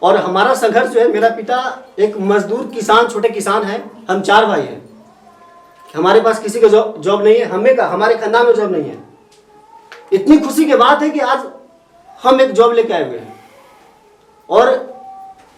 और हमारा संघर्ष जो है, मेरा पिता एक मजदूर किसान, छोटे किसान हैं, हम 4 भाई हैं। हमारे पास किसी का जॉब नहीं है, हमारे खानदान में जॉब नहीं है। इतनी खुशी की बात है कि आज हम एक जॉब लेके आए हुए हैं और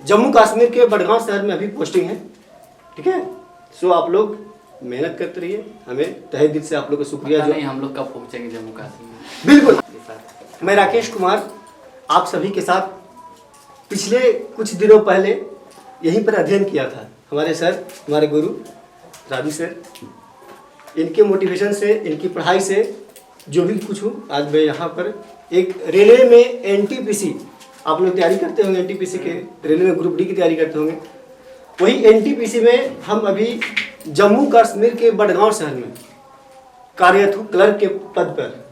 जम्मू कश्मीर के बड़गांव शहर में अभी पोस्टिंग है। ठीक है, सो आप लोग मेहनत करते रहिए, हमें तहे दिल से आप लोग का शुक्रिया। जो हम लोग कब पहुंचेंगे जम्मू कश्मीर? बिल्कुल। मैं राकेश कुमार आप सभी के साथ पिछले कुछ दिनों पहले यहीं पर अध्ययन किया था। हमारे सर, हमारे गुरु राजू सर, इनके मोटिवेशन से, इनकी पढ़ाई से जो भी कुछ हूँ, आज मैं यहाँ पर एक रेलवे में एनटीपीसी, आप लोग तैयारी करते होंगे, एनटीपीसी के रेलवे में ग्रुप डी की तैयारी करते होंगे, वही एनटीपीसी में हम अभी जम्मू कश्मीर के बड़गांव शहर में कार्यरत हूँ, क्लर्क के पद पर।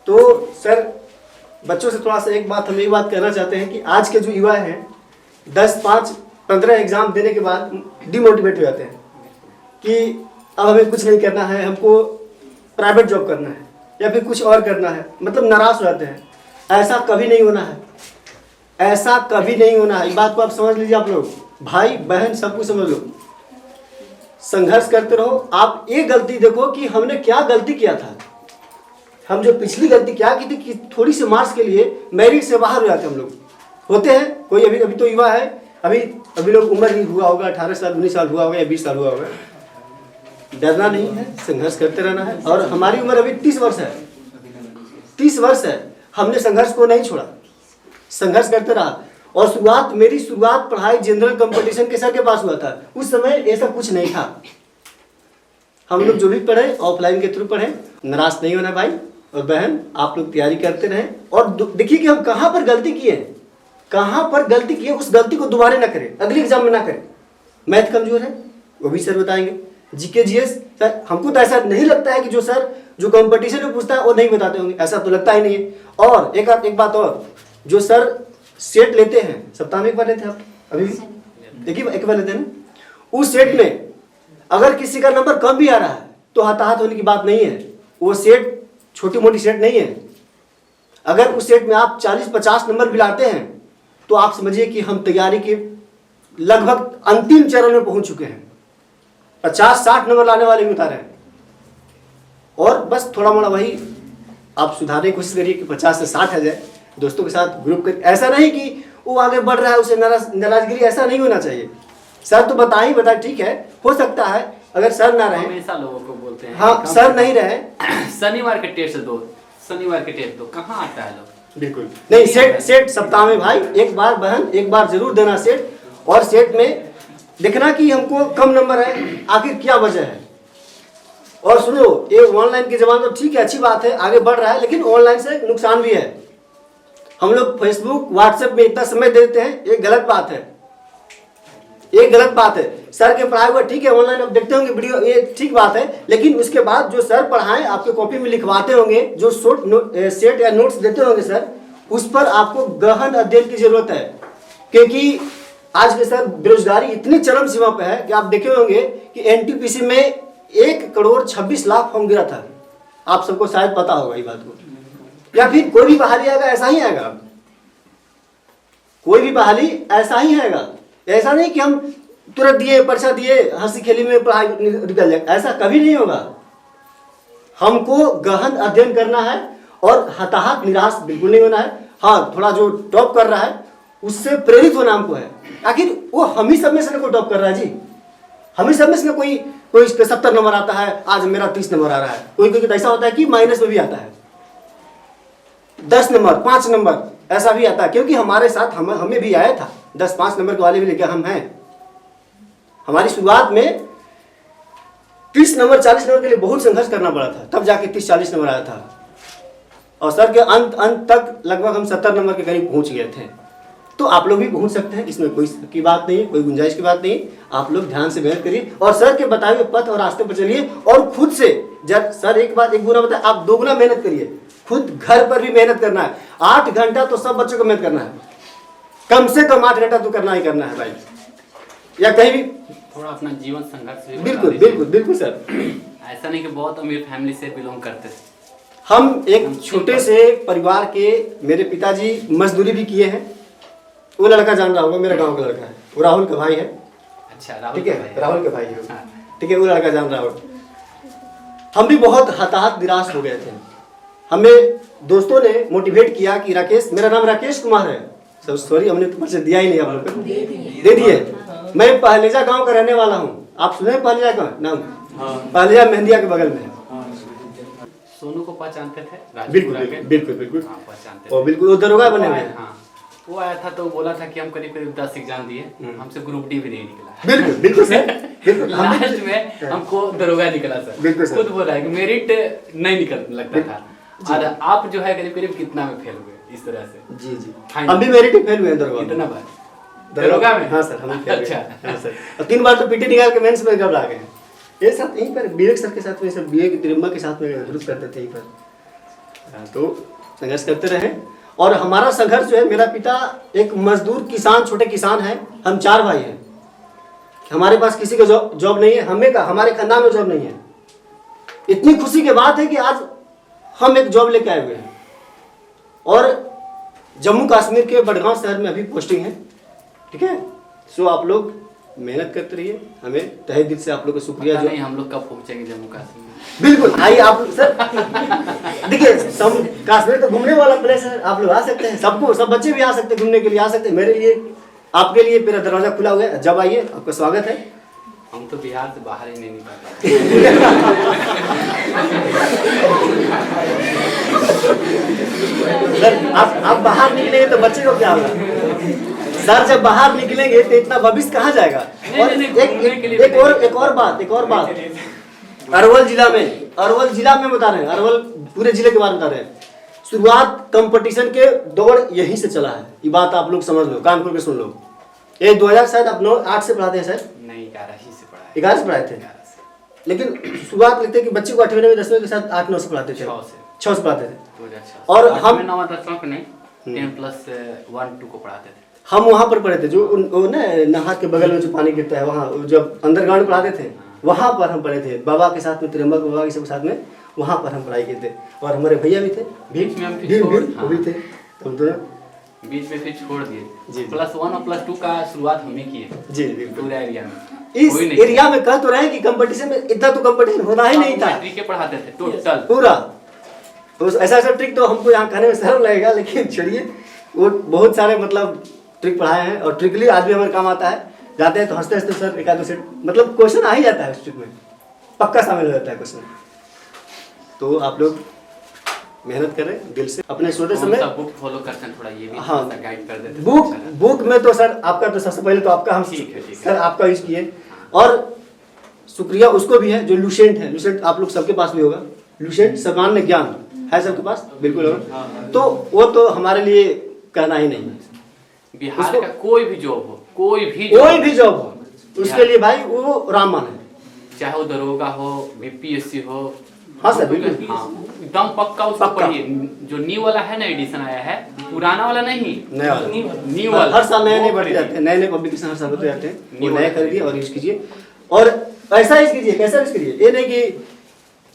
तो सर, बच्चों से थोड़ा सा एक बात हम ये बात कहना चाहते हैं कि आज के जो युवा हैं 10, 5, 15 एग्जाम देने के बाद डिमोटिवेट हो जाते हैं कि अब हमें कुछ नहीं करना है, हमको प्राइवेट जॉब करना है या फिर कुछ और करना है, मतलब नाराज हो जाते हैं। ऐसा कभी नहीं होना है, ऐसा कभी नहीं होना है। इस बात को आप समझ लीजिए, आप लोग भाई बहन सब कुछ समझ लो, संघर्ष करते रहो। आप एक गलती देखो कि हमने क्या गलती किया था, हम जो पिछली गलती क्या की थी कि थोड़ी सी मार्क्स के लिए मेरिट से बाहर हो जाते हम लोग, होते हैं। कोई अभी तो युवा है, अभी लोग उम्र ही हुआ होगा, 18 साल 19 साल हुआ होगा या 20 साल हुआ होगा। डरना नहीं है, संघर्ष करते रहना है। और हमारी उम्र अभी 30 वर्ष है, 30 वर्ष है, हमने संघर्ष को नहीं छोड़ा, संघर्ष करते रहा। और मेरी शुरुआत पढ़ाई जनरल कंपटीशन के सर के पास हुआ था। उस समय ऐसा कुछ नहीं था। हम लोग जो भी पढ़े ऑफलाइन के थ्रू पढ़े। निराश नहीं होना भाई और बहन, आप लोग तैयारी करते रहें और देखिए कि हम कहाँ पर गलती किए, कहाँ पर गलती किए, उस गलती को दोबारा ना करें, अगले एग्जाम में ना करें। मैथ कमजोर है वो भी सर बताएंगे, जीके जीएस सर, हमको तो ऐसा नहीं लगता है कि जो सर जो कंपटीशन में पूछता है वो नहीं बताते होंगे, ऐसा तो लगता ही नहीं है। और एक बात और, जो सर सेट लेते हैं, सप्ताह में एक बार लेते हैं आप, अभी भी देखिए एक बार लेते हैं ना, उस सेट में अगर किसी का नंबर कम भी आ रहा है तो हताहत होने की बात नहीं है। वो सेट छोटी मोटी सेट नहीं है। अगर उस सेट में आप 40-50 नंबर भी लाते हैं तो आप समझिए कि हम तैयारी के लगभग अंतिम चरण में पहुंच चुके हैं। 50-60 नंबर लाने वाले भी उतारे हैं। और बस थोड़ा मोड़ा वही आप सुधारने की कोशिश करिए कि 50 से 60 आ जाए। दोस्तों के साथ ग्रुप कर, ऐसा नहीं कि वो आगे बढ़ रहा है उसे नाराजगिरी, ऐसा नहीं होना चाहिए। सर तो बता ठीक है, हो सकता है अगर सर ना रहे, हमेशा लोगों को बोलते हैं हाँ सर नहीं रहे, शनिवार के टेस्ट दो, शनिवार के टेस्ट दो, कहाँ आता है लोग? बिल्कुल नहीं। सेट सप्ताह में भाई एक बार बहन, एक बार जरूर देना सेट। और सेट में देखना कि हमको कम नंबर है, आखिर क्या वजह है। और सुनो, ये ऑनलाइन के जमाने तो ठीक है, अच्छी बात है, आगे बढ़ रहा है, लेकिन ऑनलाइन से नुकसान भी है। हम लोग फेसबुक व्हाट्सएप में इतना समय देते हैं, ये गलत बात है, ये गलत बात है। सर के पढ़ाए हुआ ठीक है, ऑनलाइन आप देखते होंगे वीडियो, ये ठीक बात है, लेकिन उसके बाद जो सर पढ़ाएं आपके कॉपी में लिखवाते होंगे, जो सेट या नोट्स देते होंगे सर, उस पर आपको गहन अध्ययन की जरूरत है। क्योंकि आज के सर बेरोजगारी इतनी चरम सीमा पे है कि आप देखे होंगे कि एनटीपीसी में 1,26,00,000 फॉर्म गिरा था। आप सबको शायद पता होगा ये बात को। या फिर कोई भी बहाली आएगा ऐसा ही आएगा, कोई भी बहाली ऐसा ही आएगा। ऐसा नहीं कि हम तुरंत दिए, परीक्षा दिए, हंसी खेली में पढ़ाई निकल जाए, ऐसा कभी नहीं होगा। हमको गहन अध्ययन करना है और हताहत निराश बिल्कुल नहीं होना है। हाँ, थोड़ा जो टॉप कर रहा है उससे प्रेरित होना हमको है। आखिर वो हम ही सब में से कोई टॉप कर रहा है जी, हम ही सब में से कोई 70 नंबर आता है, आज मेरा 30 नंबर आ रहा है। कोई तो ऐसा होता है कि माइनस में भी आता है, 10 नंबर 5 नंबर ऐसा भी आता है। क्योंकि हमारे साथ हमें भी आया था 10-5 नंबर के वाले भी लेकर हम हैं। हमारी शुरुआत में 30 नंबर 40 नंबर के लिए बहुत संघर्ष करना पड़ा था, तब जाके 30-40 नंबर आया था। और सर के अंत तक लगभग हम 70 नंबर के करीब पहुंच गए थे। तो आप लोग भी पहुंच सकते हैं, इसमें कोई की बात नहीं है, कोई गुंजाइश की बात नहीं। आप लोग ध्यान से मेहनत करिए और सर के बताए हुए पथ और रास्ते पर चलिए। और खुद से, जब सर एक गुना बताए, आप 2 गुना मेहनत करिए। खुद घर पर भी मेहनत करना है। 8 घंटा तो सब बच्चों को मेहनत करना है, कम से कम 8 घंटा तो करना ही करना है भाई, या कहीं भी थोड़ा अपना जीवन संघर्ष। बिल्कुल बिल्कुल बिल्कुल सर। ऐसा नहीं कि बहुत अमीर फैमिली से बिलोंग करते थे, हम एक छोटे से परिवार के, मेरे पिताजी मजदूरी भी किए हैं, वो लड़का जान रहा होगा, मेरा गांव का लड़का है, वो राहुल का भाई है। अच्छा, राहुल ठीक है, का भाई। राहुल के भाई है वो। हाँ। ठीक है, वो लड़का जान रहा होगा। हम भी बहुत हताहत निराश हो गए थे। हमें दोस्तों ने मोटिवेट किया कि राकेश, मेरा नाम राकेश कुमार है, सब सॉरी हमने तो परिचय दिया ही नहीं आप लोग को, दे दिए। मैं पहलेजा गांव का रहने वाला हूँ। आप सुने पहलेजा का नाम? पहलेजा मेहंदिया के बगल में है। सोनू को पहचानते थे? बिल्कुल राजपुरा के? बिल्कुल बिल्कुल हाँ, पहचानते थे। और बिल्कुल वो दरोगा बने हुए हैं। हाँ, वो आया था तो बोला था कि हम करीब करीब 10 एग्जाम दिए, हमसे ग्रुप डी भी नहीं निकला। बिल्कुल बिल्कुल सर, बिल्कुल हम भी- लास्ट में हमको दरोगा निकला सर। बिल्कुल सर। खुद बोला है कि मेरिट नहीं निकल लगता था। और आप जो है करीब करीब कितना में फेल हुए इस तरह से? जी जी, फाइनल। हम भी मेरिट में फेल हुए हैं दरोगा में। कितना बार? दरोगा में? हाँ सर, हम भी फेल हुए अच्छा। हैं। हाँ सर, और 3 बार तो पीटी निकाल के मेंस में घबरा गए हैं। ये साथ यहीं पर विवेक सर के साथ में, सर बीए की तिरंगा के साथ में ग्रुप करते थे यहीं पर। हाँ, तो संघर्ष करते रहे। और हमारा संघर्ष जो है, मेरा पिता एक मजदूर किसान, छोटे किसान है, हम 4 भाई हैं। हमारे पास किसी का जॉब नहीं है, हमारे खानदान में जॉब नहीं है। इतनी खुशी की बात है कि आज हम एक जॉब लेके आए हुए हैं और जम्मू कश्मीर के बडगांव शहर में अभी पोस्टिंग है। ठीक है, सो आप लोग मेहनत करते रहिए, हमें तहे दिल से आप लोग का शुक्रिया। पता जो नहीं हम लोग कब पहुंचेंगे जम्मू कश्मीर। बिल्कुल आइए आप सर, देखिए सब कश्मीर तो घूमने वाला प्लेस है, आप लोग आ सकते हैं, सब बच्चे भी आ सकते हैं, घूमने के लिए आ सकते हैं। मेरे लिए, आपके लिए मेरा दरवाजा खुला हुआ है, जब आइए आपका स्वागत है। हम तो बिहार से बाहर ही नहीं निकल सर आप बाहर निकलेंगे तो बच्चे को क्या होगा? सर जब बाहर निकलेंगे तो इतना भविष्य कहाँ जाएगा? और नहीं, घूमने के लिए एक और बात, अरवल जिला में बता रहे हैं, अरवल पूरे जिले के बारे में बता रहे हैं। शुरुआत कंपटीशन के दौड़ यहीं से चला है, ये बात आप लोग समझ लो, कान खोल के सुन लो। ये 2000 शायद आप 8 से पढ़ाते हैं सर? नहीं, 11 ही से पढ़ा है। 11 से पढ़ाए थे, लेकिन शुरुआत लिखते हैं कि बच्चे को 8वीं 9वीं 10वीं के साथ 8-9 से पढ़ाते थे, 6 से पढ़ाते थे। 2006 और हम 9 10 को नहीं, 10+1-2 को पढ़ाते थे। हम वहाँ पर पढ़े थे, जो वो ना नहा के बगल में जो पानी गिरता है वहाँ, जब अंडरग्राउंड पढ़ाते थे वहाँ पर हम पढ़े थे, बाबा के साथ में, त्रियम्बक बाबा के सब साथ में वहाँ पर हम पढ़ाई किए थे। और हमारे भैया भी थे, बीच में हम फिर भीड़ छोड़- वो भी थे, हम दोनों। बीच में फिर छोड़ दिए। जी। +1 और +2 का शुरुआत हम ही किए जी बिल्कुल। पूरा एरिया में। इस कोई नहीं एरिया में कह तो रहे हैं कि कंपटीशन में इतना तो कंपटीशन होना ही नहीं था मैट्रिक के पढ़ाते थे टोटल। पूरा। तो ऐसा ट्रिक तो हमको यहाँ कहने में शर्म लगेगा, लेकिन छोड़िए, वो बहुत सारे मतलब ट्रिक पढ़ाए हैं और ट्रिकली आज भी हमारे काम आता है। जाते हैं तो हंसते हंसते सर एक आध सेट मतलब क्वेश्चन आ ही जाता है उस ट्रिक में, पक्का शामिल हो जाता है क्वेश्चन। तो आप लोग मेहनत करें दिल से, अपने सोते समय बुक फॉलो करते हैं, थोड़ा ये भी हाँ, गाइड कर देते हैं। बुक में तो सर आपका तो सबसे पहले तो आपका हम ठीक है। सर आपका यूज किए, और शुक्रिया उसको भी है जो लुसेंट है। लुसेंट आप लोग सबके पास भी होगा, लुसेंट सामान्य ज्ञान है सबके पास, बिल्कुल होगा। तो वो तो हमारे लिए कहना ही नहीं है। बिहार का कोई भी जॉब हो, कोई भी जॉब हो, उसके लिए भाई वो राममान है, चाहे वो दरोगा हो, बीपीएससी हो। हाँ सर बिल्कुल, हाँ, एकदम पक्का उसको पक्का। पढ़िए। जो न्यू वाला है ना, एडिशन आया है, पुराना वाला नहीं, नया वाला। न्यू वाला। हर साल नए वो बढ़ते पढ़िए। जाते हैं, नए पब्लिकेशन हर साल होते जाते हैं, वो New नए वाला खरीदिए और यूज कीजिए। और ऐसा यूज कीजिए, कैसा यूज कीजिए, ये नहीं कि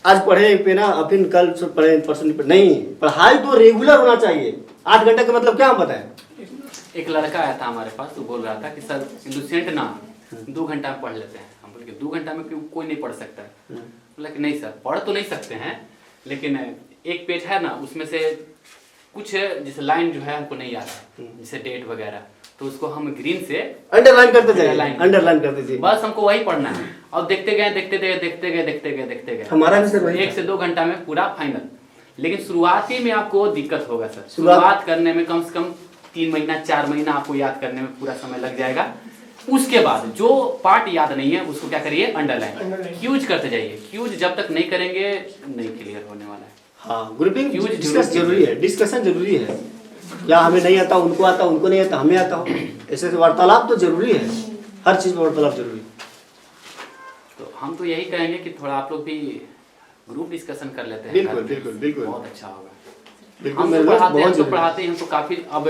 आज पढ़े पे ना फिर कल पढ़े परसों नहीं पढ़े, नहीं, पढ़ाई तो रेगुलर होना चाहिए। 8 घंटे का मतलब क्या हम बताएं? एक लड़का आया था हमारे पास, तो बोल रहा था कि सर लुसेंट ना 2 घंटा में पढ़ लेते हैं। हम बोले कि 2 घंटा में क्यों, कोई नहीं पढ़ सकता है। बोला कि नहीं सर, पढ़ तो नहीं सकते हैं, लेकिन एक पेज है ना, उसमें से कुछ जैसे लाइन जो है हमको नहीं आ रहा, जैसे डेट वगैरह, तो उसको हम ग्रीन से अंडरलाइन करते जाइए, Underline। अंडरलाइन करते जाइए। बस हमको वही पढ़ना है। और देखते गए हमारा भी सर वही 1 से 2 घंटा में पूरा फाइनल। लेकिन शुरुआती में आपको दिक्कत होगा सर, शुरुआत शुरुआत करने में कम से कम 3 महीना 4 महीना आपको याद करने में पूरा समय लग जाएगा। उसके बाद जो पार्ट याद नहीं है उसको क्या करिए, अंडरलाइन, क्यूज करते जाइए। क्यूज जब तक नहीं करेंगे नहीं क्लियर होने वाला है। हाँ, ग्रुपिंग Use डिस्कस जरूरी है, डिस्कशन जरूरी है। क्या हमें नहीं आता, उनको आता, उनको नहीं आता, हमें आता हो, ऐसे वार्तालाप तो जरूरी है, हर चीज में वार्तालाप जरूरी है। तो हम तो यही कहेंगे कि थोड़ा आप लोग भी ग्रुप डिस्कशन कर लेते हैं। बिल्कुल, घर में। बिल्कुल, बिल्कुल। बहुत अच्छा होगा। बिल्कुल, हम मेरे तो दोस्त पढ़ाते हैं बहुत तो जरूरी है। पढ़ाते हैं, हम तो काफी अब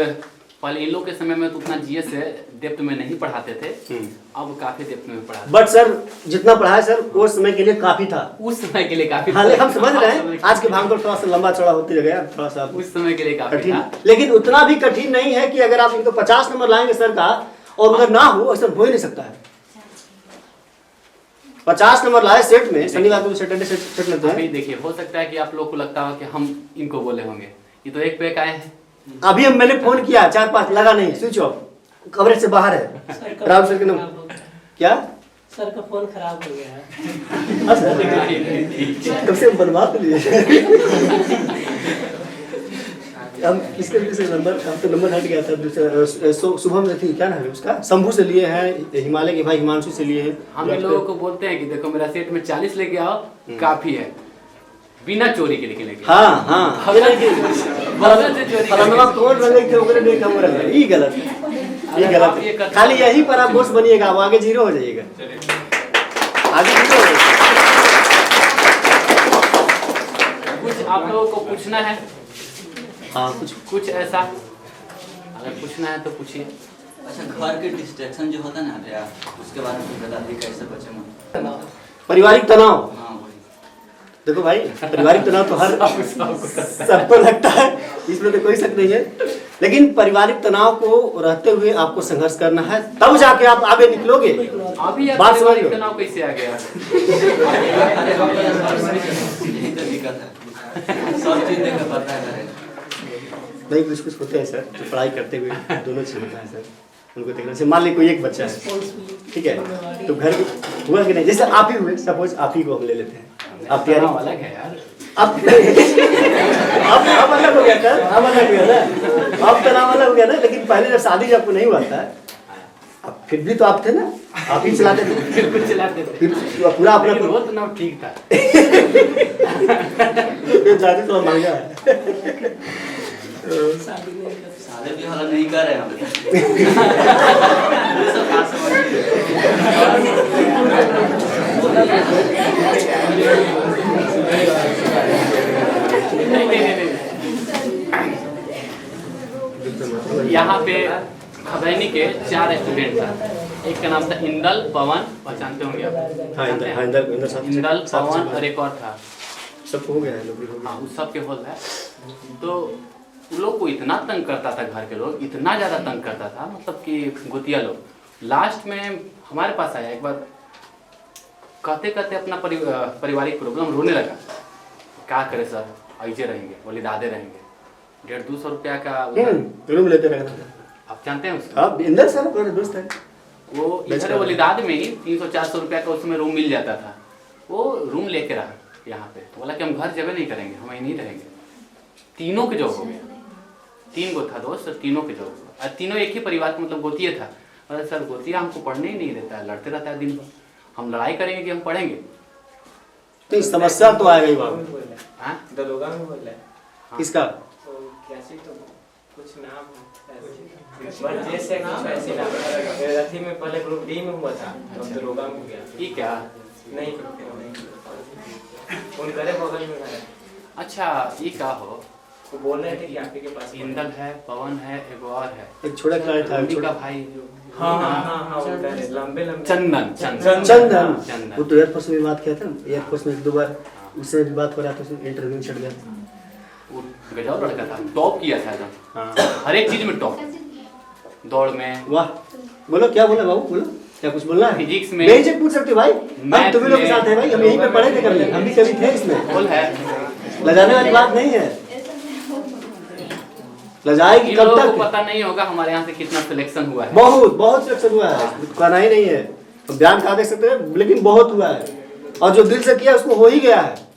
पहले इन लोग के समय में तो उतना जीएस से डेप्थ में नहीं पढ़ाते थे, अब काफी डेप्थ में पढ़ाते। बट सर जितना पढ़ा है सर वो समय के लिए काफी था, उस समय के लिए काफी। हाँ हम समझ रहे हैं, आज के भाग थोड़ा सा लंबा चौड़ा होते गया, थोड़ा सा उस समय के लिए काफी कठिन, था। लेकिन उतना भी कठिन नहीं है कि अगर आप इनको 50 नंबर लाएंगे सर का और उधर ना हो, ऐसा हो ही नहीं सकता है। 50 नंबर लाए सेट में, शनिवार को सैटरडे सेट में। अभी देखिए, हो सकता है कि आप लोग को लगता हो कि हम इनको बोले होंगे, ये तो एक पे एक आए हैं। अभी हम मैंने फोन किया 4-5 लगा नहीं, स्विच ऑफ, कवरेज से बाहर है। राम सर के नंबर क्या? सर का फोन खराब हो गया है। हाँ सर, कब से बनवा लिए हम इसके वजह से नंबर, अब तो नंबर हट गया था। दूसरा शुभम थी, क्या नाम है उसका, शंभू से लिए हैं, हिमालय के भाई हिमांशु से लिए हैं। हम इन लोगों को बोलते हैं कि देखो मेरा सेट में 40 लेके आओ, काफी है, बिना चोरी के लेके लेके। हाँ हाँ, फलनवा कौन रंगे थे ओकरे देख हम रंगे, ये गलत है, ये गलत है। खाली यहीं पर आप बोस बनिएगा, वो आगे जीरो हो जाइएगा, आगे जीरो हो जाइएगा। कुछ आप लोगों को पूछना है? हाँ कुछ ऐसा अगर पूछना है तो पूछिए। अच्छा, घर के डिस्ट्रैक्शन जो होता है ना भैया, उसके बारे में बता दी, कैसे बचे मन? पारिवारिक तनाव। हाँ वही। देखो भाई, पारिवारिक तनाव तो हर सबको लगता है, इसमें तो कोई शक नहीं है, लेकिन पारिवारिक तनाव को रहते हुए आपको संघर्ष करना है, तब जाके आप आगे निकलोगे। अभी बात समझ पारिवारिक लो। तनाव कैसे आ गया? यही तो दिक्कत है, सब चीज देखकर पता है। नहीं, कुछ होते हैं सर जो पढ़ाई करते हुए दोनों चीज होता है सर, उनको देखना से। मान ली कोई एक बच्चा है, ठीक है, तो घर हुआ कि नहीं, जैसे आप ही हुए, सपोज आप ही को हम ले लेते हैं, आप तैयारी अलग है यार, आप अलग हो गया सर, आप अलग हो गया ना, आप का नाम अलग हो गया ना, लेकिन पहले जब शादी आपको नहीं हुआ था, अब फिर भी तो आप थे ना, आप ही चलाते थे, फिर कुछ चलाते थे, फिर पूरा अपना वो तो नाम ठीक था। शादी थोड़ा महंगा है। शादी भी वाला नहीं कर रहे हम। ये सब बात समझिए। यहाँ पे खबैनी के 4 स्टूडेंट था, एक का नाम था इंदल, पवन, पहचानते होंगे आप? हाँ, इंदल, पवन और एक और था, सबको हो गया है, नौकरी हो गया। हाँ उस सब के होल है। तो उन लोग को इतना तंग करता था, घर के लोग इतना ज़्यादा तंग करता था, मतलब कि गोतिया लोग। लास्ट में हमारे पास आया एक बार, कहते कहते अपना पारिवारिक प्रॉब्लम रोने लगा। क्या करे सर, ऐसे रहेंगे, बोले दादे रहेंगे, 150-200 रुपया का रूम लेते रहना था। आप जानते हैं उसको? आप इंदर सर हमारे दोस्त हैं, वो इधर वलीदाद में ही 300-400 रुपया का उसमें रूम मिल जाता था। वो रूम लेके रहा यहाँ पे, तो बोला कि हम घर जगह नहीं करेंगे, हम यहीं नहीं रहेंगे। तीनों के जॉब हो गया, 3 गो था दोस्त, तीनों के जॉब, और तीनों एक ही परिवार का, मतलब गोतिया था। अरे सर गोतिया हमको पढ़ने ही नहीं देता है, लड़ते रहता है दिन भर, हम लड़ाई करेंगे कि हम पढ़ेंगे? तो समस्या तो आएगा ही बाबू। हाँ दरोगा में बोल रहा है किसका? तो कैसे, तो कुछ नाम है जैसे कुछ ऐसे नाम है। रथी में पहले ग्रुप डी में हुआ था, तो अब दरोगा में हो गया। ये क्या? नहीं, उन करे बगल में है। अच्छा ये क्या हो, वो बोल रहे थे कि आपके के पास इंदल है, पवन है, एक और है, एक छोटा खिलाड़ी था, उन्हीं का छोटा भाई जो, हाँ हाँ हाँ हाँ, लंबे लंबे चंदन। चंदन। वो तो एयरफोर्स में भी बात किया था, एयरफोर्स में 1-2 बार उससे भी बात हो रहा था, उसने इंटरव्यू चढ़ गया। वो गजब लड़का था, टॉप किया था एकदम, हाँ हर एक चीज में टॉप, दौड़ में। वाह, बोलो क्या बोला बाबू, बोलो क्या कुछ बोलना है? फिजिक्स में नहीं पूछ सकते भाई, हम तुम्हें लोग के साथ है भाई, हम यहीं पे पढ़े थे कभी, हम भी कभी थे इसमें, बोल है, लजाने वाली बात नहीं है, लजाएगी इन कब लोगों को तक? पता नहीं होगा हमारे यहाँ से कितना सिलेक्शन हुआ है। बहुत सिलेक्शन हुआ है, कहना ही नहीं है, हम बयान कहा दे सकते हैं, लेकिन बहुत हुआ है, और जो दिल से किया उसको हो ही गया है।